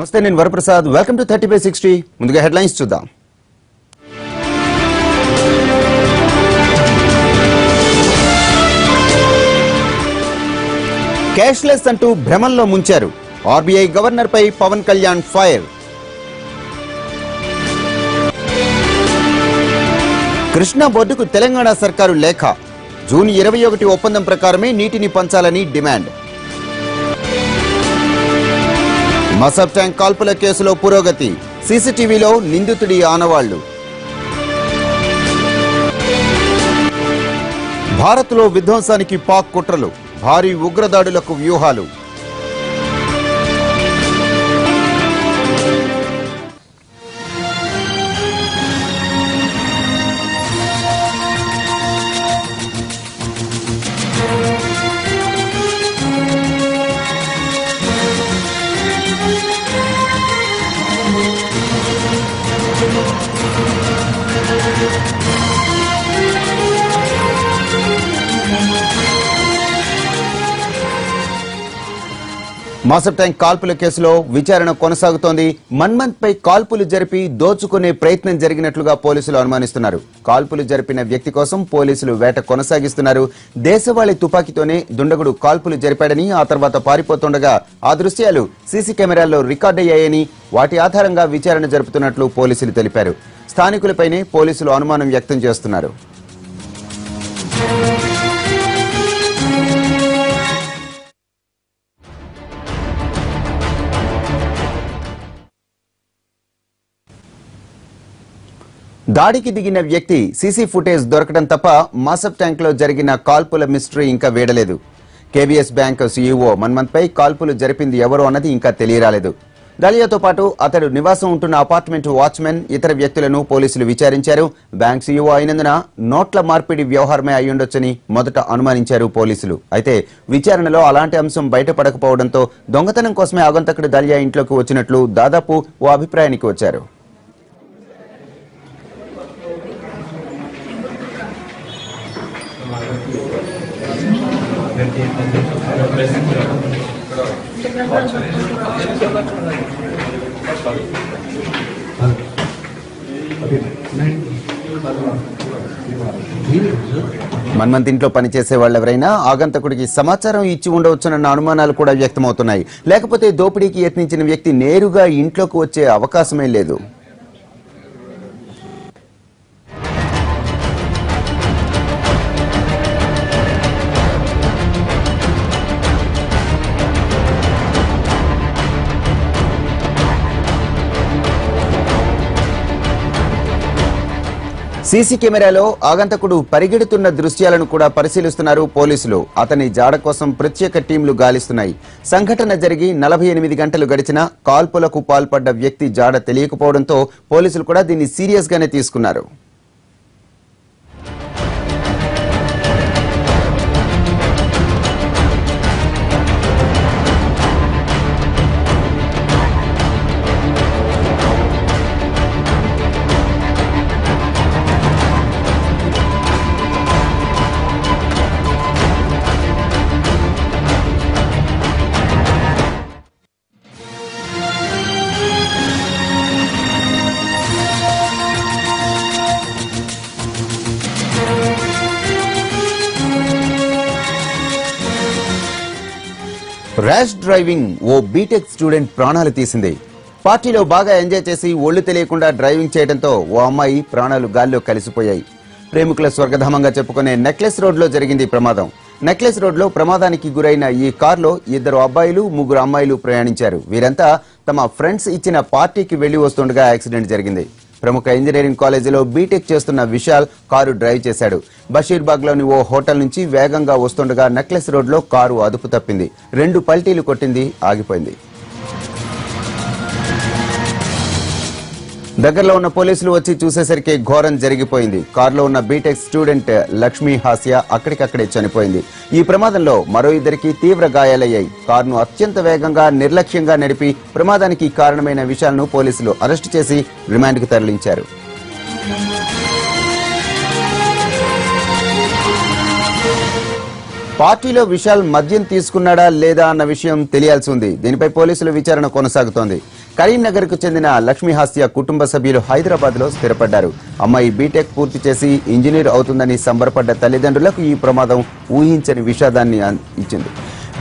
నమస్తే, నేను Varaprasad. Welcome to 30/60. ముందుగా హెడ్లైన్స్ చూద్దాం. క్యాష్లెస్ అంటూ భ్రమంలో ముంచారు. ఆర్బీఐ గవర్నర్ పై పవన్ కళ్యాణ్ ఫైర్. కృష్ణా బోర్డుకు తెలంగాణ సర్కారు లేఖ. జూన్ 21 ఒప్పందం ప్రకారమే నీటిని పంచాలని డిమాండ్. మసబ్ ట్యాంక్ కాల్పుల కేసులో పురోగతి. సీసీటీవీలో నిందితుడి ఆనవాళ్లు. భారత్లో విధ్వంసానికి పాక్ కుట్రలు. భారీ ఉగ్రదాడులకు వ్యూహాలు. మాసబ్ ట్యాంక్ కాల్పుల కేసులో విచారణ కొనసాగుతోంది. మన్మంత్ పై కాల్పులు జరిపి దోచుకునే ప్రయత్నం జరిగినట్లుగా పోలీసులు అనుమానిస్తున్నారు. కాల్పులు జరిపిన వ్యక్తి కోసం పోలీసులు వేట కొనసాగిస్తున్నారు. దేశవాళీ తుపాకీతోనే దుండగుడు కాల్పులు జరిపాడని, ఆ తర్వాత పారిపోతుండగా ఆ దృశ్యాలు సీసీ కెమెరాల్లో రికార్డయ్యాయని, వాటి ఆధారంగా విచారణ జరుపుతున్నట్లు పోలీసులు తెలిపారు. స్థానికులపైనే పోలీసులు అనుమానం వ్యక్తం చేస్తున్నారు. దాడికి దిగిన వ్యక్తి సీసీ ఫుటేజ్ దొరకడం తప్ప మాసబ్ ట్యాంక్ లో జరిగిన కాల్పుల మిస్టరీ ఇంకా వీడలేదు. కేబీఎస్ బ్యాంక్ సీఈఓ మన్మంత్ పై కాల్పులు జరిపింది ఎవరో అన్నది ఇంకా తెలియరాలేదు. దళియాతో పాటు అతడు నివాసం ఉంటున్న అపార్ట్మెంట్ వాచ్మెన్, ఇతర వ్యక్తులను పోలీసులు విచారించారు. బ్యాంక్ సీఈఓ అయినందున నోట్ల మార్పిడి వ్యవహారమే అయ్యుండొచ్చని మొదట అనుమానించారు పోలీసులు. అయితే విచారణలో అలాంటి అంశం బయటపడకపోవడంతో దొంగతనం కోసమే ఆగంతకుడు దళియా ఇంట్లోకి వచ్చినట్లు దాదాపు ఓ అభిప్రాయానికి వచ్చారు. మన్మంత్ ఇంట్లో పనిచేసే వాళ్ళెవరైనా ఆగంతకుడికి సమాచారం ఇచ్చి ఉండవచ్చునన్న అనుమానాలు కూడా వ్యక్తమవుతున్నాయి. లేకపోతే దోపిడీకి యత్నించిన వ్యక్తి నేరుగా ఇంట్లోకి వచ్చే అవకాశమే లేదు. సీసీ కెమెరాలో ఆగంతకుడు పరిగెడుతున్న దృశ్యాలను కూడా పరిశీలిస్తున్నారు పోలీసులు. అతని జాడ కోసం ప్రత్యేక టీంలు గాలిస్తున్నాయి. సంఘటన జరిగి 48 గంటలు గడిచినా కాల్పులకు పాల్పడ్డ వ్యక్తి జాడ తెలియకపోవడంతో పోలీసులు కూడా దీన్ని సీరియస్ గానే తీసుకున్నారు. ర్యాష్ డ్రైవింగ్ ఓ బీటెక్ స్టూడెంట్ ప్రాణాలు తీసింది. పార్టీలో బాగా ఎంజాయ్ చేసి ఒళ్ళు తెలియకుండా డ్రైవింగ్ చేయడంతో ఓ అమ్మాయి ప్రాణాలు గాల్లో కలిసిపోయాయి. ప్రేమికుల స్వర్గధామంగా చెప్పుకునే నెక్లెస్ రోడ్లో జరిగింది ప్రమాదం. నెక్లెస్ రోడ్లో ప్రమాదానికి గురైన ఈ కారులో 2 అబ్బాయిలు 3 అమ్మాయిలు ప్రయాణించారు. వీరంతా తమ ఫ్రెండ్స్ ఇచ్చిన పార్టీకి వెళ్లి వస్తుండగా యాక్సిడెంట్ జరిగింది. ప్రముఖ ఇంజనీరింగ్ కాలేజీలో బీటెక్ చేస్తున్న విశాల్ కారు డ్రైవ్ చేశాడు. బషీర్బాగ్లోని ఓ హోటల్ నుంచి వేగంగా వస్తుండగా నెక్లెస్ రోడ్లో కారు అదుపు తప్పింది. 2 పల్టీలు కొట్టింది, ఆగిపోయింది. దగ్గరలో ఉన్న పోలీసులు వచ్చి చూసేసరికి ఘోరం జరిగిపోయింది. కారులో ఉన్న బీటెక్ స్టూడెంట్ లక్ష్మీ హాస్య అక్కడికక్కడే చనిపోయింది. ఈ ప్రమాదంలో మరో 2కి తీవ్ర గాయాలయ్యాయి. కారును అత్యంత వేగంగా నిర్లక్ష్యంగా నడిపి ప్రమాదానికి కారణమైన విషయాలను పోలీసులు అరెస్టు చేసి రిమాండ్కు తరలించారు. పార్టీలో విశాల్ మద్యం తీసుకున్నాడా లేదా అన్న విషయం తెలియాల్సి ఉంది. దీనిపై పోలీసుల విచారణ కొనసాగుతోంది. కరీంనగర్ కు చెందిన లక్ష్మీ హాస్య కుటుంబ సభ్యులు హైదరాబాద్ లో స్థిరపడ్డారు. అమ్మాయి బీటెక్ పూర్తి చేసి ఇంజనీర్ అవుతుందని సంబరపడ్డ తల్లిదండ్రులకు ఈ ప్రమాదం ఊహించని విషాదాన్ని ఇచ్చింది.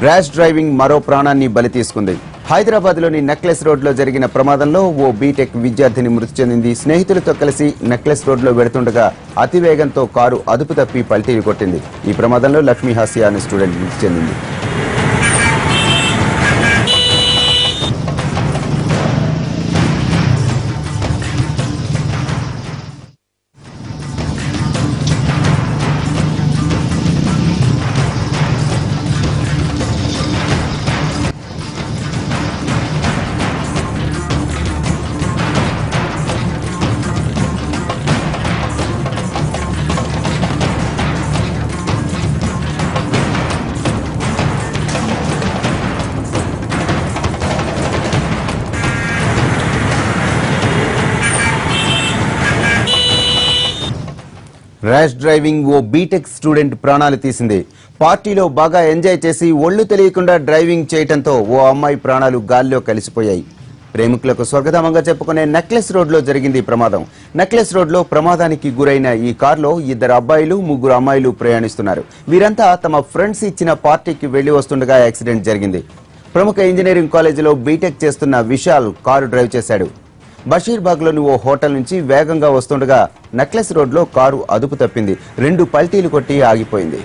ర్యాష్ డ్రైవింగ్ మరో ప్రాణాన్ని బలి తీసుకుంది. హైదరాబాద్ లోని నెక్లెస్ రోడ్ లో జరిగిన ప్రమాదంలో ఓ బీటెక్ విద్యార్థిని మృతి చెందింది. స్నేహితులతో కలిసి నెక్లెస్ రోడ్ లో వెడుతుండగా అతివేగంతో కారు అదుపు తప్పి పల్టీలు కొట్టింది. ఈ ప్రమాదంలో లక్ష్మీ హాస్య అనే స్టూడెంట్ మృతి చెందింది. ర్యాష్ డ్రైవింగ్ ఓ బీటెక్ స్టూడెంట్ ప్రాణాలు తీసింది. పార్టీలో బాగా ఎంజాయ్ చేసి ఒళ్ళు తెలియకుండా డ్రైవింగ్ చేయడంతో ఓ అమ్మాయి ప్రాణాలు గాల్లో కలిసిపోయాయి. ప్రేమికులకు స్వర్గధామంగా చెప్పుకునే నెక్లెస్ రోడ్ లో జరిగింది ప్రమాదం. నెక్లెస్ రోడ్ లో ప్రమాదానికి గురైన ఈ కారులో 2 అబ్బాయిలు 3 అమ్మాయిలు ప్రయాణిస్తున్నారు. వీరంతా తమ ఫ్రెండ్స్ ఇచ్చిన పార్టీకి వెళ్లి వస్తుండగా యాక్సిడెంట్ జరిగింది. ప్రముఖ ఇంజనీరింగ్ కాలేజీలో బీటెక్ చేస్తున్న విశాల్ కారు డ్రైవ్ చేశాడు. బషీర్బాగ్ లోని ఓ హోటల్ నుంచి వేగంగా వస్తుండగా నెక్లెస్ రోడ్ లో కారు అదుపు తప్పింది. 2 పల్టీలు కొట్టి ఆగిపోయింది.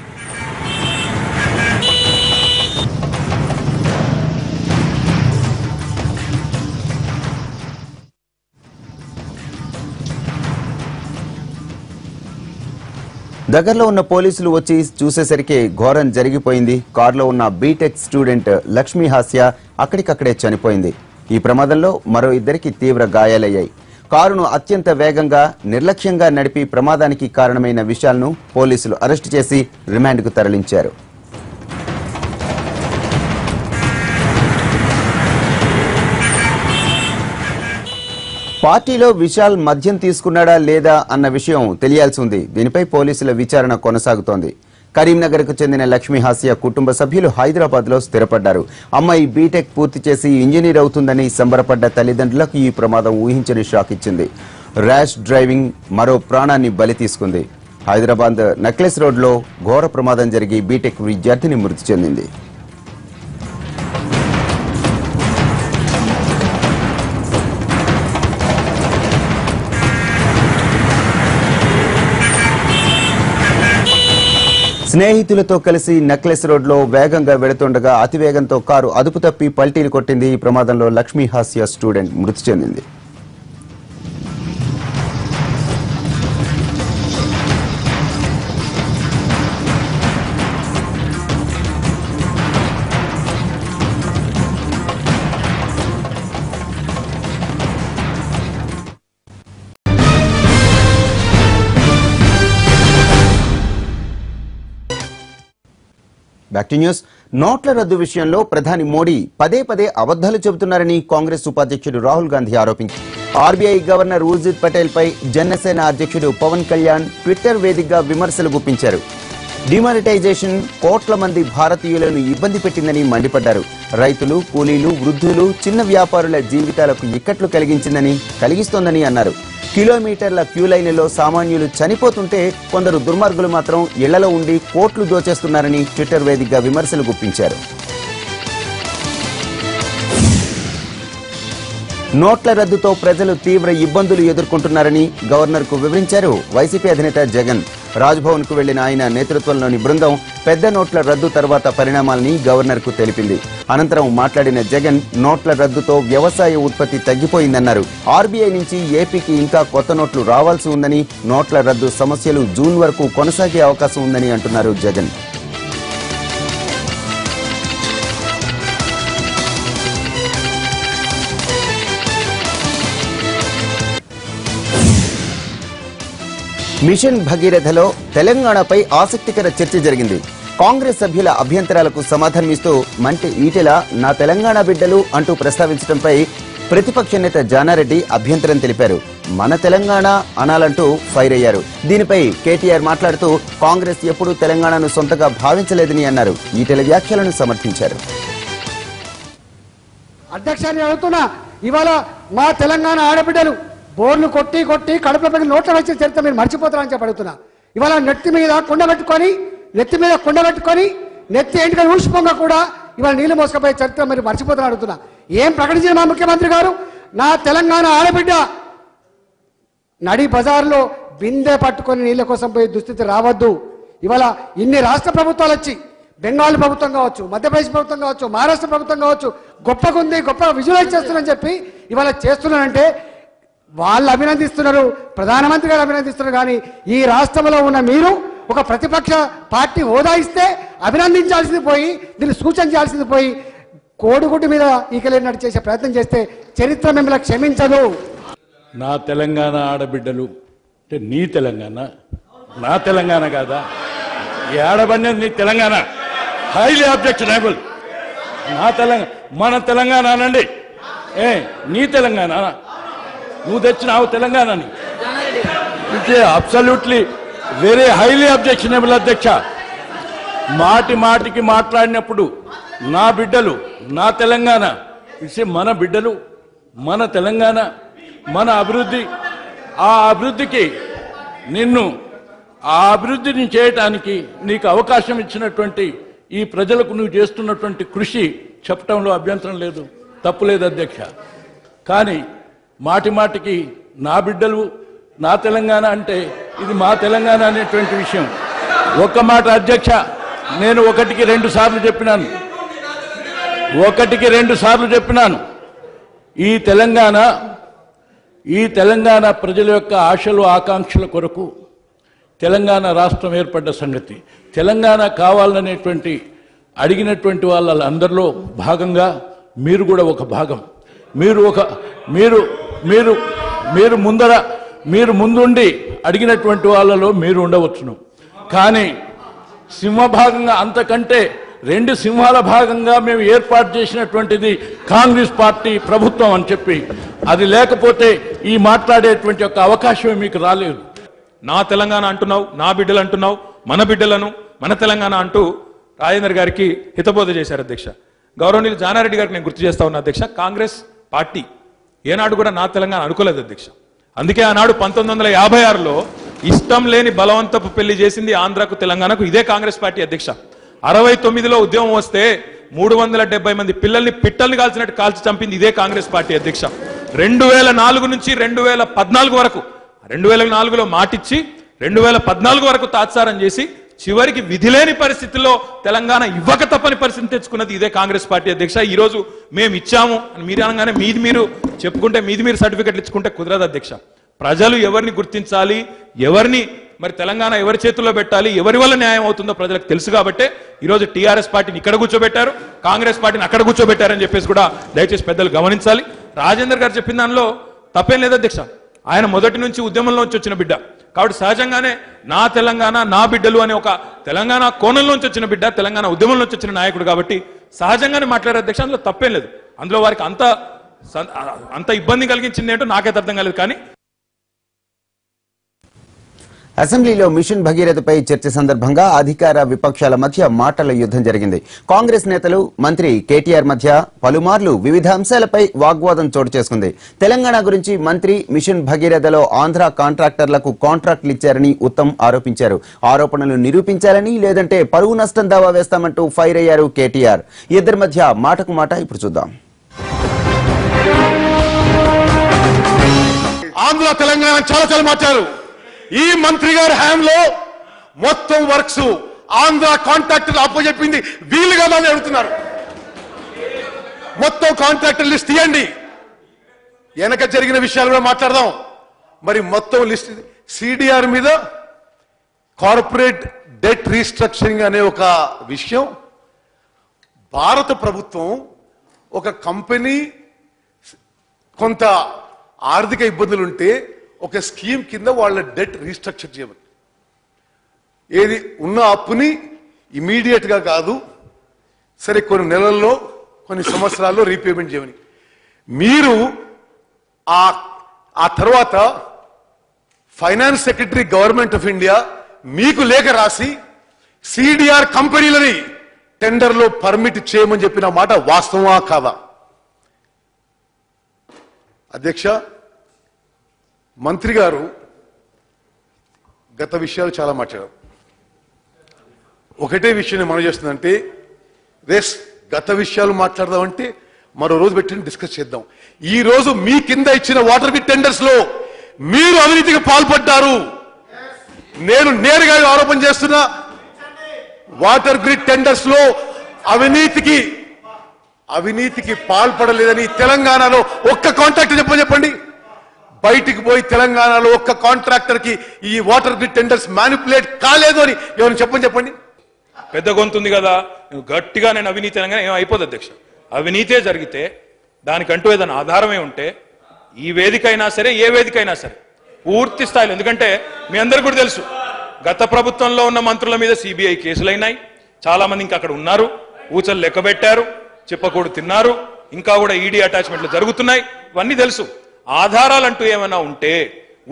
దగ్గరలో ఉన్న పోలీసులు వచ్చి చూసేసరికి ఘోరం జరిగిపోయింది. కారులో ఉన్న బీటెక్ స్టూడెంట్ లక్ష్మీ హాస్య అక్కడికక్కడే చనిపోయింది. ఈ ప్రమాదంలో మరో 2కి తీవ్ర గాయాలయ్యాయి. కారును అత్యంత వేగంగా నిర్లక్ష్యంగా నడిపి ప్రమాదానికి కారణమైన విశాల్ను పోలీసులు అరెస్టు చేసి రిమాండ్కు తరలించారు. పార్టీలో విశాల్ మద్యం తీసుకున్నాడా లేదా అన్న విషయం తెలియాల్సి ఉంది. దీనిపై పోలీసుల విచారణ కొనసాగుతోంది. కరీంనగర్ కు చెందిన లక్ష్మీ హాస్య కుటుంబ సభ్యులు హైదరాబాద్ లో స్థిరపడ్డారు. అమ్మాయి బీటెక్ పూర్తి చేసి ఇంజనీర్ అవుతుందని సంబరపడ్డ తల్లిదండ్రులకు ఈ ప్రమాదం ఊహించని షాక్ ఇచ్చింది. ర్యాష్ డ్రైవింగ్ మరో ప్రాణాన్ని బలి తీసుకుంది. హైదరాబాద్ నెక్లెస్ రోడ్ లో ఘోర ప్రమాదం జరిగి బీటెక్ విద్యార్థిని మృతి చెందింది. స్నేహితులతో కలిసి నెక్లెస్ రోడ్ లో వేగంగా వెడుతుండగా అతివేగంతో కారు అదుపు తప్పి పల్టీలు కొట్టింది. ఈ ప్రమాదంలో లక్ష్మీ హాస్య స్టూడెంట్ మృతి చెందింది. Back to news. నోట్ల రద్దు విషయంలో ప్రధాని మోడీ పదే పదే అబద్దాలు చెబుతున్నారని కాంగ్రెస్ ఉపాధ్యక్షుడు రాహుల్ గాంధీ ఆరోపించారు. ఆర్బీఐ గవర్నర్ ఊర్జిత్ పటేల్ పై జనసేన అధ్యక్షుడు పవన్ కళ్యాణ్ ట్విట్టర్ వేదికగా విమర్శలు గుప్పించారు. డిమానిటైజేషన్ కోట్ల మంది భారతీయులను ఇబ్బంది పెట్టిందని మండిపడ్డారు. రైతులు, కూలీలు, వృద్ధులు, చిన్న వ్యాపారుల జీవితాలకు ఇక్కట్లు కలిగిస్తోందని అన్నారు. కిలోమీటర్ల క్యూ లైన్లలో సామాన్యులు చనిపోతుంటే కొందరు దుర్మార్గులు మాత్రం ఇళ్లలో ఉండి కోట్లు దోచేస్తున్నారని ట్విట్టర్ వేదికగా విమర్శలు గుప్పించారు. నోట్ల రద్దుతో ప్రజలు తీవ్ర ఇబ్బందులు ఎదుర్కొంటున్నారని గవర్నర్ కు వివరించారు వైసీపీ అధినేత జగన్. రాజ్భవన్ కు వెళ్లిన ఆయన నేతృత్వంలోని బృందం పెద్ద నోట్ల రద్దు తర్వాత పరిణామాలని గవర్నర్ కు తెలిపింది. అనంతరం మాట్లాడిన జగన్ నోట్ల రద్దుతో వ్యవసాయ ఉత్పత్తి తగ్గిపోయిందన్నారు. ఆర్బీఐ నుంచి ఏపీకి ఇంకా కొత్త నోట్లు రావాల్సి ఉందని, నోట్ల రద్దు సమస్యలు జూన్ వరకు కొనసాగే అవకాశం ఉందని అంటున్నారు జగన్. మిషన్ భగీరథలో తెలంగాణపై ఆసక్తికర చర్చ జరిగింది. కాంగ్రెస్ సభ్యుల అభ్యంతరాలకు సమాధానమిస్తూ మంత్రి ఈటెల నా తెలంగాణ బిడ్డలు అంటూ ప్రస్తావించడంపై ప్రతిపక్ష నేత జానారెడ్డి అభ్యంతరం తెలిపారు. మన తెలంగాణ అనాలంటూ ఫైర్ అయ్యారు. దీనిపై కేటీఆర్ మాట్లాడుతూ కాంగ్రెస్ ఎప్పుడూ తెలంగాణను సొంతగా భావించలేదని అన్నారు. ఈటెల వ్యాఖ్యలను సమర్థించారు. అధ్యక్షుని అడుగుతున్నా, ఇవాళ మా తెలంగాణ ఆడబిడ్డలు బోర్లు కొట్టి కొట్టి కడుపులో పెట్టి నోట్ల వచ్చిన చరిత్ర మీరు మర్చిపోతారని చెప్పి అడుగుతున్నా. ఇవాళ నెత్తి మీద కొండ పెట్టుకొని నెత్తి ఎంటిక ఊసిపోగా కూడా ఇవాళ నీళ్లు మోసుకపోయే చరిత్ర మీరు మర్చిపోతారని అడుగుతున్నా. ఏం ప్రకటించిన మా ముఖ్యమంత్రి గారు, నా తెలంగాణ ఆడబిడ్డ నడి బజార్లో బిందె పట్టుకొని నీళ్ళ కోసం పోయే దుస్థితి రావద్దు. ఇవాళ ఇన్ని రాష్ట్ర ప్రభుత్వాలు వచ్చి, బెంగాల్ ప్రభుత్వం కావచ్చు, మధ్యప్రదేశ్ ప్రభుత్వం కావచ్చు, మహారాష్ట్ర ప్రభుత్వం కావచ్చు, గొప్పగా విజువలైజ్ చేస్తున్నారని చెప్పి ఇవాళ చేస్తున్నారంటే వాళ్ళు అభినందిస్తున్నారు, ప్రధానమంత్రి గారు అభినందిస్తున్నారు. కానీ ఈ రాష్ట్రంలో ఉన్న మీరు ఒక ప్రతిపక్ష పార్టీ హోదా ఇస్తే అభినందించాల్సింది పోయి, దీన్ని సూచన చేయాల్సింది పోయి, కోడిగుడ్డు మీద ఈకలేనట్టు చేసే ప్రయత్నం చేస్తే చరిత్ర మిమ్మల్ని క్షమించదు. నా తెలంగాణ ఆడబిడ్డలు అంటే నీ తెలంగాణ, నా తెలంగాణ కాదా? ఈ ఆడబడినది నీ తెలంగాణ, హైలీ అబ్జెక్షనబుల్. నా తెలంగాణ, మన తెలంగాణ అనండి. నీ తెలంగాణ, నువ్వు తెచ్చినావు తెలంగాణని. అబ్సల్యూట్లీ వెరీ హైలీ అబ్జెక్షనబుల్ అధ్యక్ష. మాటికి మాట్లాడినప్పుడు నా బిడ్డలు, నా తెలంగాణ, మన బిడ్డలు, మన తెలంగాణ, మన అభివృద్ధి, ఆ అభివృద్ధికి ఆ అభివృద్ధిని చేయటానికి నీకు అవకాశం ఇచ్చినటువంటి ఈ ప్రజలకు నువ్వు చేస్తున్నటువంటి కృషి చెప్పటంలో అభ్యంతరం లేదు, తప్పులేదు అధ్యక్ష. కానీ మాటికి నా బిడ్డలు, నా తెలంగాణ అంటే ఇది మా తెలంగాణ అనేటువంటి విషయం. ఒక్క మాట అధ్యక్ష, నేను ఒకటికి రెండు సార్లు చెప్పినాను, ఈ తెలంగాణ ప్రజల యొక్క ఆశలు ఆకాంక్షల కొరకు తెలంగాణ రాష్ట్రం ఏర్పడ్డ సంగతి, తెలంగాణ కావాలనేటువంటి అడిగినటువంటి వాళ్ళందరిలో భాగంగా మీరు కూడా ఒక భాగం. మీరు ముందుండి అడిగినటువంటి వాళ్ళలో మీరు ఉండవచ్చును. కానీ సింహభాగంగా, అంతకంటే రెండు సింహాల భాగంగా మేము ఏర్పాటు చేసినటువంటిది కాంగ్రెస్ పార్టీ ప్రభుత్వం అని చెప్పి, అది లేకపోతే ఈ మాట్లాడేటువంటి ఒక అవకాశమే మీకు రాలేదు. నా తెలంగాణ అంటున్నావు, నా బిడ్డలు అంటున్నావు, మన బిడ్డలను మన తెలంగాణ అంటూ రాజేందర్ గారికి హితబోధ చేశారు అధ్యక్ష. గౌరవనీయులు జానారెడ్డి గారికి నేను గుర్తు చేస్తా ఉన్నా అధ్యక్ష, కాంగ్రెస్ పార్టీ ఏనాడు కూడా నా తెలంగాణ అనుకోలేదు అధ్యక్ష. అందుకే ఆనాడు 1956లో ఇష్టం లేని బలవంతపు పెళ్లి చేసింది ఆంధ్రాకు తెలంగాణకు ఇదే కాంగ్రెస్ పార్టీ అధ్యక్ష. 69లో ఉద్యమం వస్తే 370 మంది పిల్లల్ని పిట్టల్ని కాల్చినట్టు కాల్చి చంపింది ఇదే కాంగ్రెస్ పార్టీ అధ్యక్ష. 2004 నుంచి 2014 వరకు, 2004లో మాటిచ్చి 2014 వరకు తాత్సారం చేసి చివరికి విధిలేని పరిస్థితుల్లో తెలంగాణ ఇవ్వక తప్పని పరిస్థితి తెచ్చుకున్నది ఇదే కాంగ్రెస్ పార్టీ అధ్యక్ష. ఈ రోజు మేము ఇచ్చాము అని మీరు అనగానే మీరు చెప్పుకుంటే మీరు సర్టిఫికెట్లు ఇచ్చుకుంటే కుదరదు అధ్యక్ష. ప్రజలు ఎవరిని గుర్తించాలి, ఎవరిని మరి తెలంగాణ ఎవరి చేతుల్లో పెట్టాలి, ఎవరి వల్ల న్యాయం అవుతుందో ప్రజలకు తెలుసు కాబట్టే ఈరోజు టీఆర్ఎస్ పార్టీని ఇక్కడ కూర్చోబెట్టారు, కాంగ్రెస్ పార్టీని అక్కడ కూర్చోబెట్టారని చెప్పేసి కూడా దయచేసి పెద్దలు గమనించాలి. రాజేందర్ గారు చెప్పిన దానిలో తప్పేం లేదు అధ్యక్ష. ఆయన మొదటి నుంచి ఉద్యమంలోంచి వచ్చిన బిడ్డ కాబట్టి సహజంగానే నా తెలంగాణ, నా బిడ్డలు అనే ఒక తెలంగాణ కోణంలోంచి వచ్చిన బిడ్డ, తెలంగాణ ఉద్యమంలోంచి వచ్చిన నాయకుడు కాబట్టి సహజంగానే మాట్లాడే అధ్యక్ష. అందులో తప్పేం లేదు. అందులో వారికి అంత ఇబ్బంది కలిగించింది ఏంటో నాకైతే అర్థం కాలేదు. కానీ అసెంబ్లీలో మిషన్ భగీరథపై చర్చ సందర్భంగా అధికార విపక్షాల మధ్య మాటల యుద్ధం జరిగింది. కాంగ్రెస్ నేతలు, మంత్రి కేటీఆర్ మధ్య పలుమార్లు వివిధ అంశాలపై వాగ్వాదం చోటు చేసుకుంది. తెలంగాణ గురించి మంత్రి మిషన్ భగీరథలో ఆంధ్ర కాంట్రాక్టర్లకు కాంట్రాక్టులు ఇచ్చారని ఉత్తమ్ ఆరోపించారు. ఆరోపణలు నిరూపించాలని, లేదంటే పరువు నష్టం దావా వేస్తామంటూ ఫైర్ అయ్యారు కేటీఆర్. ఇద్దరి మధ్య మాటకు మాట ఇప్పుడు చూద్దాం. ఆంధ్ర తెలంగాణ చాలా మాట్లాడారు. ఈ మంత్రి గారి హయాంలో మొత్తం వర్క్స్ ఆంధ్ర కాంట్రాక్టర్ అప్పచెప్పింది వీళ్ళు కదా అని అడుగుతున్నారు. మొత్తం కాంట్రాక్టర్ లిస్ట్ ఇవ్వండి, వెనక జరిగిన విషయాలు కూడా మాట్లాడదాం. మరి మొత్తం లిస్ట్ సిడిఆర్ మీద కార్పొరేట్ డెట్ రీస్ట్రక్చరింగ్ అనే ఒక విషయం, భారత ప్రభుత్వం ఒక కంపెనీ కొంత ఆర్థిక ఇబ్బందులుంటే ఒక స్కీమ్ కింద వాళ్ళ డెట్ రీస్ట్రక్చర్ చేయమని, ఏది ఉన్న అప్పుని ఇమీడియట్ గా కాదు, సరే కొన్ని నెలల్లో కొన్ని సంవత్సరాల్లో రీపేమెంట్ చేయమని. మీరు ఆ తర్వాత finance secretary government of India మీకు లేఖ రాసి సిడిఆర్ కంపెనీలని టెండర్లో పర్మిట్ చేయమని చెప్పిన మాట వాస్తవమా కాదా? అధ్యక్ష, మంత్రి గారు గత విషయాలు చాలా మాట్లాడారు. ఒకటే విషయాన్ని మనం చేస్తుందంటే గత విషయాలు మాట్లాడదామంటే మరో రోజు పెట్టి డిస్కస్ చేద్దాం. ఈ రోజు మీ కింద ఇచ్చిన వాటర్ గ్రిడ్ టెండర్స్ లో మీరు అవినీతికి పాల్పడ్డారు. నేను నేరుగా ఆరోపణ చేస్తున్నా, వాటర్ గ్రిడ్ టెండర్స్ లో అవినీతికి పాల్పడలేదని తెలంగాణలో ఒక్క కాంట్రాక్టర్ చెప్పండి. బయటికి పోయి తెలంగాణలో ఒక్క కాంట్రాక్టర్ కి ఈ వాటర్ గ్రిడ్ టెండర్స్ మ్యానిపులేట్ కాలేదు అని ఎవరు చెప్పండి. పెద్ద గొంతుంది కదా, గట్టిగా నేను అవినీతి అనగానే ఏం అయిపోదు అధ్యక్ష. అవినీతే జరిగితే దానికంటూ ఏదైనా ఆధారమే ఉంటే ఈ వేదిక అయినా సరే, ఏ వేదిక అయినా సరే పూర్తి స్థాయిలో, ఎందుకంటే మీ అందరికీ కూడా తెలుసు గత ప్రభుత్వంలో ఉన్న మంత్రుల మీద సిబిఐ కేసులైనాయి. చాలా మంది ఇంకా అక్కడ ఉన్నారు, ఊచలు లెక్కబెట్టారు, చిప్పకూడు తిన్నారు, ఇంకా కూడా ఈడీ అటాచ్మెంట్లు జరుగుతున్నాయి. ఇవన్నీ తెలుసు. ఆధారాలంటూ ఏమైనా ఉంటే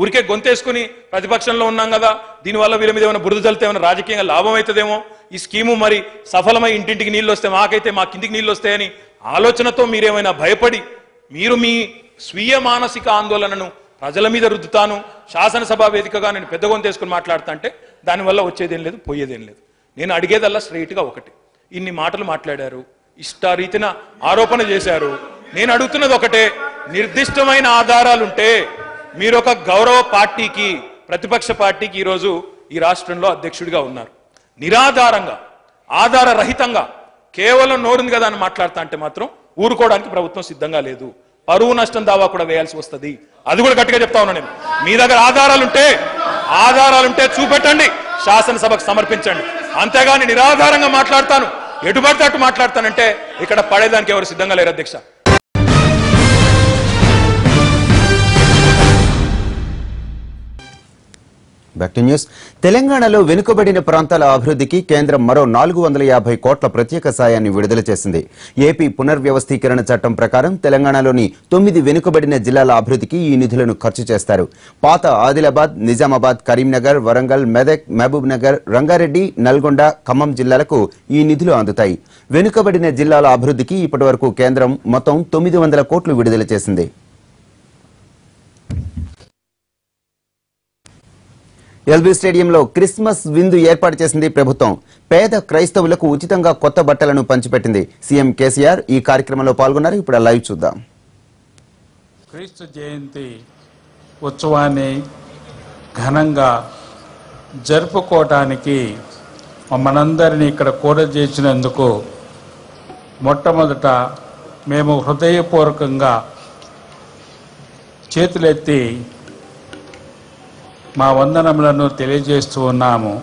ఊరికే గొంతేసుకుని ప్రతిపక్షంలో ఉన్నాం కదా, దీనివల్ల వీళ్ళ మీద ఏమైనా బురద జల్లితే ఏమైనా రాజకీయంగా లాభం అవుతుందేమో, ఈ స్కీము మరి సఫలమై ఇంటింటికి నీళ్ళు వస్తే మాకైతే మా కిందికి నీళ్ళు వస్తాయని ఆలోచనతో మీరేమైనా భయపడి మీరు మీ స్వీయ మానసిక ఆందోళనను ప్రజల మీద రుద్దుతాను, శాసనసభ వేదికగా నేను పెద్ద గొంతేసుకుని మాట్లాడుతా అంటే దానివల్ల వచ్చేదేం లేదు, పోయేదేం లేదు. నేను అడిగేదల్లా స్ట్రైట్గా ఒకటి, ఇన్ని మాటలు మాట్లాడారు, ఇష్టారీతిన ఆరోపణ చేశారు. నేను అడుగుతున్నది ఒకటే, నిర్దిష్టమైన ఆధారాలుంటే మీరు ఒక గౌరవ పార్టీకి, ప్రతిపక్ష పార్టీకి ఈరోజు ఈ రాష్ట్రంలో అధ్యక్షుడిగా ఉన్నారు. నిరాధారంగా, ఆధార రహితంగా కేవలం నోరుంది కదా అని మాట్లాడతా అంటే మాత్రం ఊరుకోవడానికి ప్రభుత్వం సిద్ధంగా లేదు. పరువు నష్టం దావా కూడా వేయాల్సి వస్తుంది. అది కూడా గట్టిగా చెప్తా ఉన్నా నేను. మీ దగ్గర ఆధారాలుంటే చూపెట్టండి, శాసనసభకు సమర్పించండి. అంతేగాని నిరాధారంగా మాట్లాడతాను, ఎటుపడితే అటు మాట్లాడతానంటే ఇక్కడ పడేదానికి ఎవరు సిద్ధంగా లేరు అధ్యక్ష. Back to news. తెలంగాణలో వెనుకబడిన ప్రాంతాల అభివృద్ధికి కేంద్రం మరో 450 కోట్ల ప్రత్యేక సాయాన్ని విడుదల చేసింది. ఏపీ పునర్వ్యవస్థీకరణ చట్టం ప్రకారం తెలంగాణలోని 9 వెనుకబడిన జిల్లాల అభివృద్ధికి ఈ నిధులను ఖర్చు చేస్తారు. పాత ఆదిలాబాద్, నిజామాబాద్, కరీంనగర్, వరంగల్, మెదక్, మహబూబ్ నగర్, రంగారెడ్డి, నల్గొండ, ఖమ్మం జిల్లాలకు ఈ నిధులు అందుతాయి. వెనుకబడిన జిల్లాల అభివృద్ధికి ఇప్పటివరకు కేంద్రం మొత్తం 900 కోట్లు విడుదల చేసింది. ఎల్బీ స్టేడియంలో క్రిస్మస్ విందు ఏర్పాటు చేసింది ప్రభుత్వం. పేద క్రైస్తవులకు ఉచితంగా కొత్త బట్టలను పంచిపెట్టింది. సీఎం కేసీఆర్ ఈ కార్యక్రమంలో పాల్గొన్నారు. ఇప్పుడు లైవ్ చూద్దాం. క్రీస్తు జయంతి ఉత్సవాన్ని ఘనంగా జరుపుకోవటానికి మనందరినీ ఇక్కడ కూడ చేసినందుకు మొట్టమొదట మేము హృదయపూర్వకంగా చేతులెత్తి మా వందనములను తెలియజేస్తూ ఉన్నాము.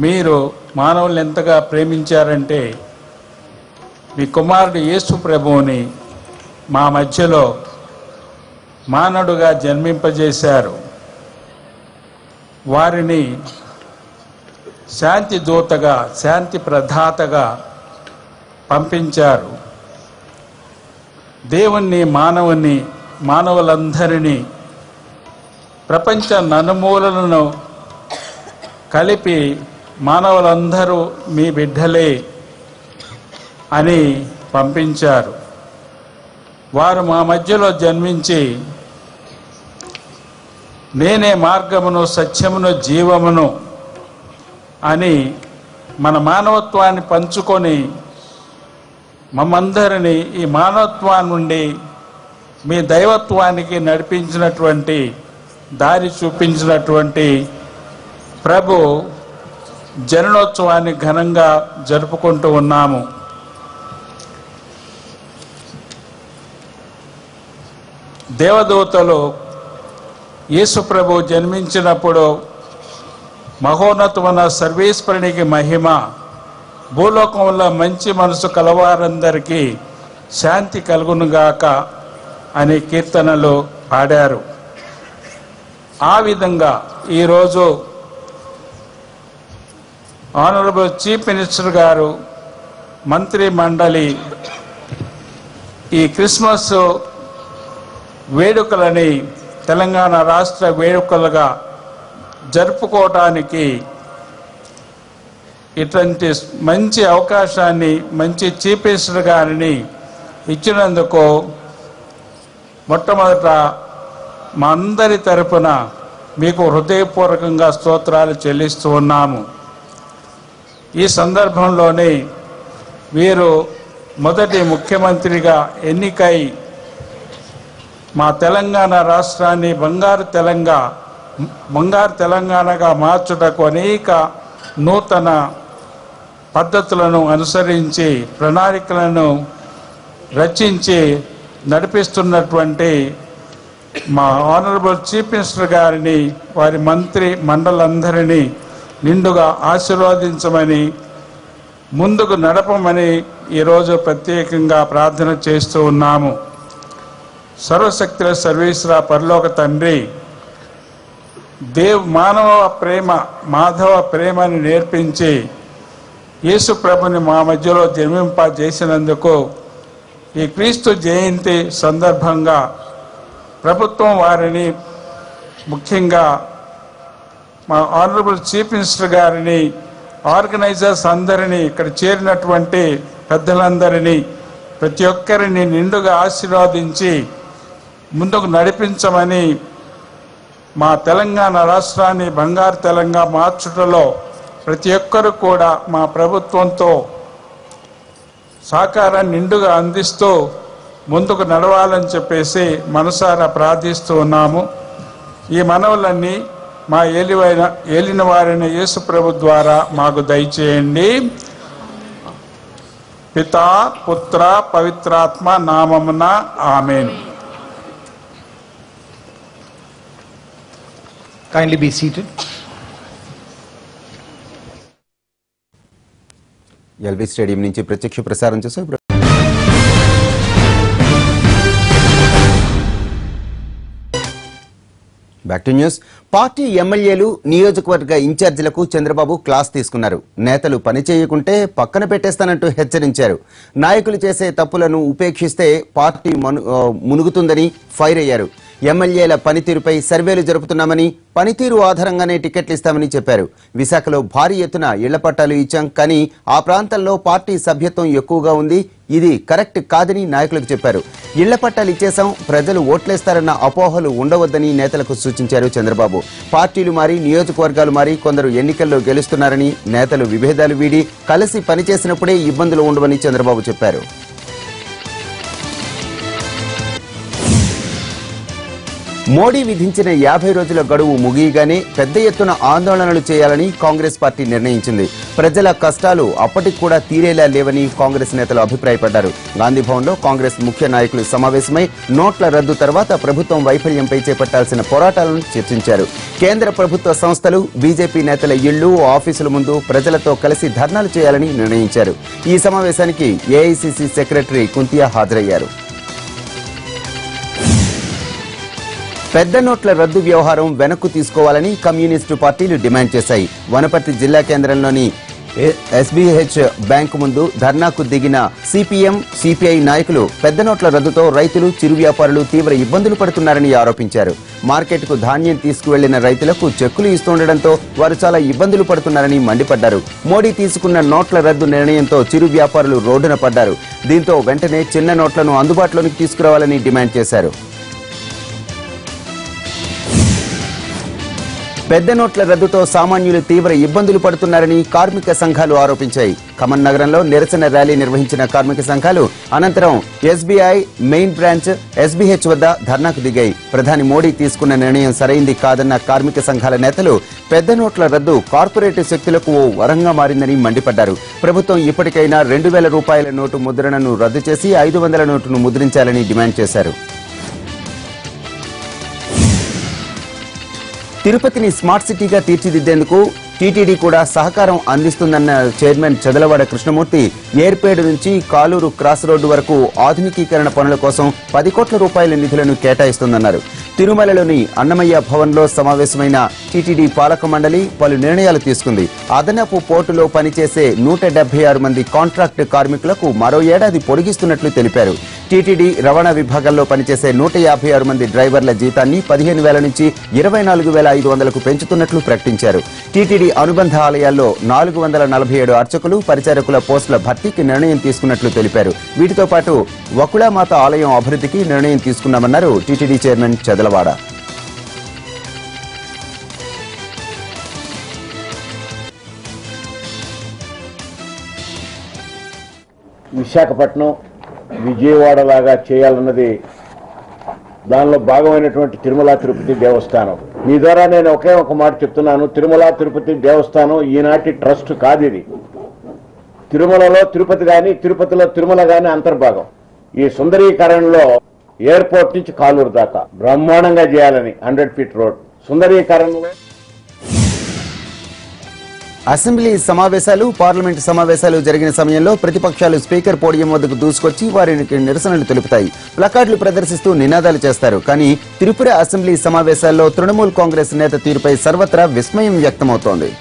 మీరు మానవుల్ని ఎంతగా ప్రేమించారంటే మీ కుమారుడు యేసు ప్రభువుని మా మధ్యలో మానవుడుగా జన్మింపజేశారు. వారిని శాంతి దూతగా, శాంతి ప్రదాతగా పంపించారు. దేవుణ్ణి, మానవులందరినీ, ప్రపంచ నలుమూలలను కలిపి మానవులందరూ మీ బిడ్డలే అని పంపించారు. వారు మా మధ్యలో జన్మించి నేనే మార్గమును, సత్యమును, జీవమును అని మన మానవత్వాన్ని పంచుకొని మమ్మందరినీ ఈ మానవత్వాన్ని నుండి మీ దైవత్వానికి నడిపించినటువంటి, దారి చూపించినటువంటి ప్రభు జననోత్సవాన్ని ఘనంగా జరుపుకుంటూ ఉన్నాము. దేవదూతలు యేసు ప్రభు జన్మించినప్పుడు మహోన్నతమైన సర్వేశ్వరునికి మహిమ, భూలోకంలో మంచి మనసు కలవారందరికీ శాంతి కలుగునుగాక అనే కీర్తనలు పాడారు. ఆ విధంగా ఈరోజు ఆనరబుల్ చీఫ్ మినిస్టర్ గారు, మంత్రి మండలి ఈ క్రిస్మస్ వేడుకలని తెలంగాణ రాష్ట్ర వేడుకలుగా జరుపుకోవటానికి ఇటువంటి మంచి అవకాశాన్ని, మంచి చీఫ్ మినిస్టర్ గారిని ఇచ్చినందుకు మొట్టమొదట మా అందరి తరపున మీకు హృదయపూర్వకంగా స్తోత్రాలు చెల్లిస్తూ ఉన్నాము. ఈ సందర్భంలోనే వీరు మొదటి ముఖ్యమంత్రిగా ఎన్నికై మా తెలంగాణ రాష్ట్రాన్ని బంగారు తెలంగాణగా మార్చుటకు అనేక నూతన పద్ధతులను అనుసరించి ప్రణాళికలను రచించి నడిపిస్తున్నటువంటి మా ఆనరబుల్ చీఫ్ మినిస్టర్ గారిని, వారి మంత్రి మండలందరినీ నిండుగా ఆశీర్వదించమని, ముందుకు నడపమని ఈరోజు ప్రత్యేకంగా ప్రార్థన చేస్తూ ఉన్నాము. సర్వశక్తుల సర్వేశ్వర పరలోక తండ్రి, మాధవ ప్రేమని నేర్పించి యేసు ప్రభుని మా మధ్యలో జన్మింపజేసినందుకు ఈ క్రీస్తు జయంతి సందర్భంగా ప్రభుత్వం వారిని, ముఖ్యంగా మా ఆనరబుల్ చీఫ్ మినిస్టర్ గారిని, ఆర్గనైజర్స్ అందరినీ, ఇక్కడ చేరినటువంటి పెద్దలందరినీ, ప్రతి ఒక్కరిని నిండుగా ఆశీర్వదించి ముందుకు నడిపించమని, మా తెలంగాణ రాష్ట్రాన్ని బంగారు తెలంగాణ మార్చుటలో ప్రతి ఒక్కరు కూడా మా ప్రభుత్వంతో సహకారాన్ని నిండుగా అందిస్తూ ముందుకు నడవాలని చెప్పేసి మనసారా ప్రార్థిస్తూ ఉన్నాము. ఈ మనవులన్నీ మా ఏలిన వారైన యేసు ప్రభు ద్వారా మాకు దయచేయండి. పితా పుత్ర పవిత్రాత్మ నామమున ఆమేన్. Kindly be seated. LB stadium నుంచి ప్రత్యక్ష ప్రసారం చేసే బ్యాక్ టు న్యూస్. పార్టీ ఎమ్మెల్యేలు, నియోజకవర్గ ఇన్ఛార్జీలకు చంద్రబాబు క్లాస్ తీసుకున్నారు. నేతలు పని చేయకుంటే పక్కన పెట్టేస్తానంటూ హెచ్చరించారు. నాయకులు చేసే తప్పులను ఉపేక్షిస్తే పార్టీ మునుగుతుందని ఫైర్ అయ్యారు. ఎమ్మెల్యేల పనితీరుపై సర్వేలు జరుపుతున్నామని, పనితీరు ఆధారంగానే టికెట్లు ఇస్తామని చెప్పారు. విశాఖలో భారీ ఎత్తున ఇళ్ల పట్టాలు ఇచ్చాం, కానీ ఆ ప్రాంతంలో పార్టీ సభ్యత్వం ఎక్కువగా ఉంది, ఇది కరెక్ట్ కాదని నాయకులకు చెప్పారు. ఇళ్ల పట్టాలు ఇచ్చేశాం, ప్రజలు ఓట్లేస్తారన్న అపోహలు ఉండవద్దని నేతలకు సూచించారు చంద్రబాబు. పార్టీలు మారి, నియోజకవర్గాలు మారి కొందరు ఎన్నికల్లో గెలుస్తున్నారని, నేతలు విభేదాలు వీడి కలిసి పనిచేసినప్పుడే ఇబ్బందులు ఉండవని చంద్రబాబు చెప్పారు. మోడీ విధించిన 50 రోజుల గడువు ముగియగానే పెద్ద ఎత్తున ఆందోళనలు చేయాలని కాంగ్రెస్ పార్టీ నిర్ణయించింది. ప్రజల కష్టాలు అప్పటికి కూడా తీరేలా లేవని కాంగ్రెస్ నేతలు అభిప్రాయపడ్డారు. గాంధీభవన్లో కాంగ్రెస్ ముఖ్య నాయకులు సమావేశమై నోట్ల రద్దు తర్వాత ప్రభుత్వం వైఫల్యంపై చేపట్టాల్సిన పోరాటాలను చర్చించారు. కేంద్ర ప్రభుత్వ సంస్థలు, బీజేపీ నేతల ఇళ్లు, ఆఫీసుల ముందు ప్రజలతో కలిసి ధర్నాలు చేయాలని నిర్ణయించారు. ఈ సమావేశానికి ఏఐసీసీ సెక్రటరీ కుంతియా హాజరయ్యారు. పెద్ద నోట్ల రద్దు వ్యవహారం వెనక్కు తీసుకోవాలని కమ్యూనిస్టు పార్టీలు డిమాండ్ చేశాయి. వనపర్తి జిల్లా కేంద్రంలోని ఎస్బీహెచ్ బ్యాంకు ముందు ధర్నాకు దిగిన సిపిఎం, సిపిఐ నాయకులు పెద్ద నోట్ల రద్దుతో రైతులు, చిరు వ్యాపారులు తీవ్ర ఇబ్బందులు పడుతున్నారని ఆరోపించారు. మార్కెట్కు ధాన్యం తీసుకువెళ్లిన రైతులకు చెక్కులు ఇస్తుండటంతో వారు చాలా ఇబ్బందులు పడుతున్నారని మండిపడ్డారు. మోడీ తీసుకున్న నోట్ల రద్దు నిర్ణయంతో చిరు వ్యాపారులు రోడ్డున పడ్డారు. దీంతో వెంటనే చిన్న నోట్లను అందుబాటులోకి తీసుకురావాలని డిమాండ్ చేశారు. పెద్ద నోట్ల రద్దుతో సామాన్యులు తీవ్ర ఇబ్బందులు పడుతున్నారని కార్మిక సంఘాలు ఆరోపించాయి. ఖమ్మం నగరంలో నిరసన ర్యాలీ నిర్వహించిన కార్మిక సంఘాలు అనంతరం ఎస్బీఐ మెయిన్ బ్రాంచ్ ఎస్బీహెచ్ వద్ద ధర్నాకు దిగాయి. ప్రధాని మోడీ తీసుకున్న నిర్ణయం సరైంది కాదన్న కార్మిక సంఘాల నేతలు పెద్ద నోట్ల రద్దు కార్పొరేట్ శక్తులకు ఓ వరంగా మారిందని మండిపడ్డారు. ప్రభుత్వం ఇప్పటికైనా 2000 రూపాయల నోటు ముద్రణను రద్దు చేసి 500 నోటును ముద్రించాలని డిమాండ్ చేశారు. తిరుపతిని స్మార్ట్ సిటీగా తీర్చిదిద్దేందుకు టీటీడీ కూడా సహకారం అందిస్తుందన్న చైర్మన్ చదలవాడ కృష్ణమూర్తి ఏర్పేడు నుంచి కాలూరు క్రాస్ రోడ్డు వరకు ఆధునికీకరణ పనుల కోసం 10 కోట్ల రూపాయల నిధులను కేటాయిస్తుందన్నారు. తిరుమలలోని అన్నమయ్య భవన్లో సమావేశమైన టీటీడీ పాలక మండలి పలు నిర్ణయాలు తీసుకుంది. అదనపు పోర్టులో పనిచేసే 176 మంది కాంట్రాక్ట్ కార్మికులకు మరో ఏడాది పొడిగిస్తున్నట్లు తెలిపారు. టీటీడీ రవాణా విభాగంలో పనిచేసే 156 మంది డ్రైవర్ల జీతాన్ని 15,000 నుంచి 24,500కు పెంచుతున్నట్లు ప్రకటించారు. టీటీడీ అనుబంధ ఆలయాల్లో 447 అర్చకులు, పరిచారకుల పోస్టుల భర్తీకి నిర్ణయం తీసుకున్నట్లు తెలిపారు. వీటితో పాటు వకుళామాత ఆలయం అభివృద్ధికి నిర్ణయం తీసుకున్నామన్నారు టీటీడీ చైర్మన్ చదలవాడ. విశాఖపట్నం విజయవాడ లాగా చేయాలన్నది దానిలో భాగమైనటువంటి తిరుమల తిరుపతి దేవస్థానం. మీ ద్వారా నేను ఒకే ఒక మాట చెప్తున్నాను. తిరుమల తిరుపతి దేవస్థానం ఈనాటి ట్రస్ట్ కాదు. ఇది తిరుమలలో తిరుపతి కానీ తిరుపతిలో తిరుమల కానీ అంతర్భాగం. ఈ సుందరీకరణలో ఎయిర్పోర్ట్ నుంచి కాలూరు దాకా బ్రహ్మాండంగా చేయాలని 100 ఫీట్ రోడ్ సుందరీకరణలో. అసెంబ్లీ సమావేశాలు, పార్లమెంటు సమావేశాలు జరిగిన సమయంలో ప్రతిపక్షాలు స్పీకర్ పోడియం వద్దకు దూసుకొచ్చి వారికి నిరసనలు తెలుపుతాయి. ప్లకార్డులు ప్రదర్శిస్తూ నినాదాలు చేస్తారు. కానీ త్రిపుర అసెంబ్లీ సమావేశాల్లో తృణమూల్ కాంగ్రెస్ నేత తీరుపై సర్వత్రా విస్మయం వ్యక్తమవుతోంది.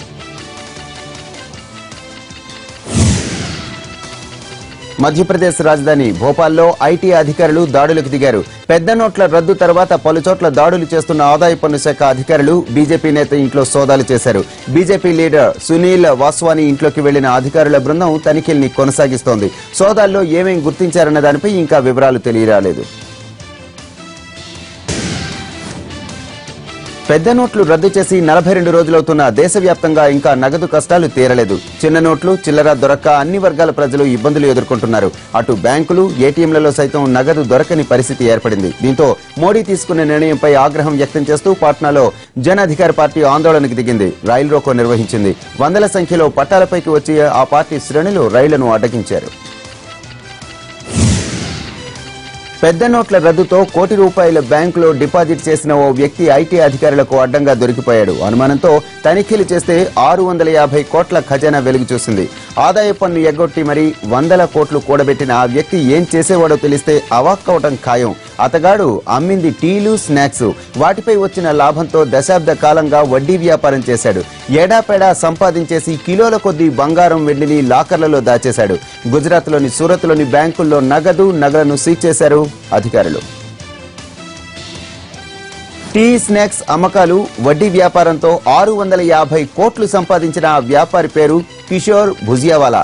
మధ్యప్రదేశ్ రాజధాని భోపాల్లో ఐటీ అధికారులు దాడులకు దిగారు. పెద్ద నోట్ల రద్దు తర్వాత పలుచోట్ల దాడులు చేస్తున్న ఆదాయ పన్ను శాఖ అధికారులు బీజేపీ నేత ఇంట్లో సోదాలు చేశారు. బీజేపీ లీడర్ సునీల్ వాస్వాని ఇంట్లోకి వెళ్లిన అధికారుల బృందం తనిఖీల్ని కొనసాగిస్తోంది. సోదాల్లో ఏమేం గుర్తించారన్న దానిపై ఇంకా వివరాలు తెలియరాలేదు. పెద్ద నోట్లు రద్దు చేసి 42 రోజులవుతున్న దేశవ్యాప్తంగా ఇంకా నగదు కష్టాలు తీరలేదు. చిన్న నోట్లు, చిల్లర దొరక్క అన్ని వర్గాల ప్రజలు ఇబ్బందులు ఎదుర్కొంటున్నారు. అటు బ్యాంకులు, ఏటీఎంలలో సైతం నగదు దొరకని పరిస్థితి ఏర్పడింది. దీంతో మోడీ తీసుకున్న నిర్ణయంపై ఆగ్రహం వ్యక్తం చేస్తూ పాట్నాలో జన్ అధికార పార్టీ ఆందోళనకు దిగింది. రైలు రోకో నిర్వహించింది. వందల సంఖ్యలో పట్టాలపైకి వచ్చి ఆ పార్టీ శ్రేణులు రైళ్లను అడ్డగించారు. పెద్ద నోట్ల రద్దుతో కోటి రూపాయల బ్యాంకులో డిపాజిట్ చేసిన ఓ వ్యక్తి ఐటీ అధికారులకు అడ్డంగా దొరికిపోయాడు. అనుమానంతో తనిఖీలు చేస్తే 650 కోట్ల ఖజానా వెలుగు చూసింది. ఆదాయ పన్ను ఎగ్గొట్టి మరీ 100 కోట్లు కూడబెట్టిన ఆ వ్యక్తి ఏం చేసేవాడో తెలిస్తే అవాక్కవటం ఖాయం. అతగాడు అమ్మింది టీలు, స్నాక్స్. వాటిపై వచ్చిన లాభంతో దశాబ్ద కాలంగా వడ్డీ వ్యాపారం చేశాడు. ఏడాపేడా సంపాదించేసి కిలోల కొద్దీ బంగారం, వెండిని లాకర్లలో దాచేశాడు. గుజరాత్లోని సూరత్లోని బ్యాంకుల్లో నగలను సీజ్ చేశారు అధికారులు. టీ, స్నాక్స్ అమ్మకాలు, వడ్డీ వ్యాపారంతో 650 కోట్లు సంపాదించిన ఆ వ్యాపారి పేరు కిషోర్ భుజియావాలా.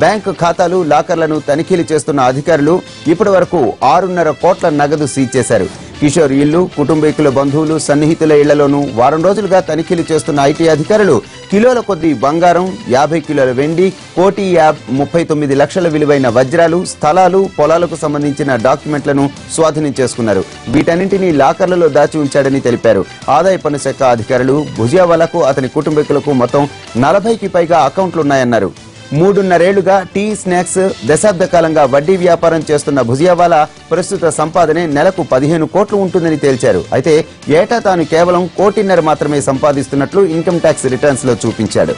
బ్యాంకు ఖాతాలు, లాకర్లను తనిఖీలు చేస్తున్న అధికారులు ఇప్పటి వరకు 6.5 కోట్ల నగదు సీజ్ చేశారు. కిషోర్ ఇల్లు, కుటుంబీకుల, బంధువులు, సన్నిహితుల ఇళ్లలోనూ వారం రోజులుగా తనిఖీలు చేస్తున్న ఐటీ అధికారులు కిలోల కొద్దీ బంగారం, 50 కిలోల వెండి, 1,39 లక్షల విలువైన వజ్రాలు, స్థలాలు, పొలాలకు సంబంధించిన డాక్యుమెంట్లను స్వాధీనం చేసుకున్నారు. వీటన్నింటినీ లాకర్లలో దాచి ఉంచాడని తెలిపారు. ఆదాయ పన్ను శాఖ అధికారులు భుజియావాలాకు, అతని కుటుంబీకులకు మొత్తం 40కి పైగా అకౌంట్లున్నాయన్నారు. 3.5 ఏళ్లుగా టీ, స్నాక్స్, దశాబ్ద కాలంగా వడ్డీ వ్యాపారం చేస్తున్న భుజియావాలా ప్రస్తుత సంపాదనే నెలకు 15 కోట్లు ఉంటుందని తేల్చారు. అయితే ఏటా తాను కేవలం 1.5 కోటి మాత్రమే సంపాదిస్తున్నట్లు ఇన్కమ్ ట్యాక్స్ రిటర్న్స్ లో చూపించాడు.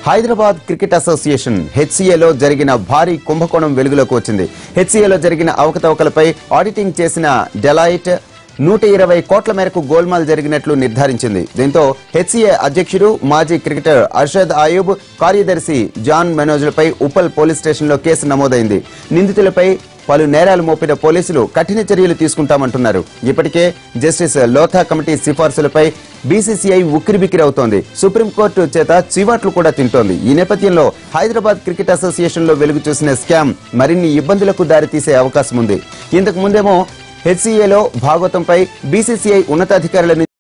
హైదరాబాద్ క్రికెట్ అసోసియేషన్ హెచ్సీఏలో జరిగిన భారీ కుంభకోణం వెలుగులోకి వచ్చింది. హెచ్సీఏలో జరిగిన అవకతవకలపై ఆడిటింగ్ చేసిన డెలాయిట్ 120 కోట్ల మేరకు గోల్మాల్ జరిగినట్లు నిర్ధారించింది. దీంతో హెచ్సీఏ అధ్యక్షుడు, మాజీ క్రికెటర్ అర్షద్ అయూబ్, కార్యదర్శి జాన్ మనోజ్లపై ఉప్పల్ పోలీస్ స్టేషన్లో కేసు నమోదైంది. నిందితులపై పలు నేరాలు మోపిన పోలీసులు కఠిన చర్యలు తీసుకుంటామంటున్నారు. ఇప్పటికే జస్టిస్ లోథా కమిటీ సిఫార్సులపై బీసీసీఐ ఉక్కిరిబిక్కిరవుతోంది. సుప్రీంకోర్టు చేత చివాట్లు కూడా తింటోంది. ఈ నేపథ్యంలో హైదరాబాద్ క్రికెట్ అసోసియేషన్ లో వెలుగు చూసిన స్కామ్ మరిన్ని ఇబ్బందులకు దారితీసే అవకాశం ఉంది. ఇంతకు ముందేమో హెచ్సీఏలో భాగవతంపై బీసీసీఐ ఉన్నతాధికారుల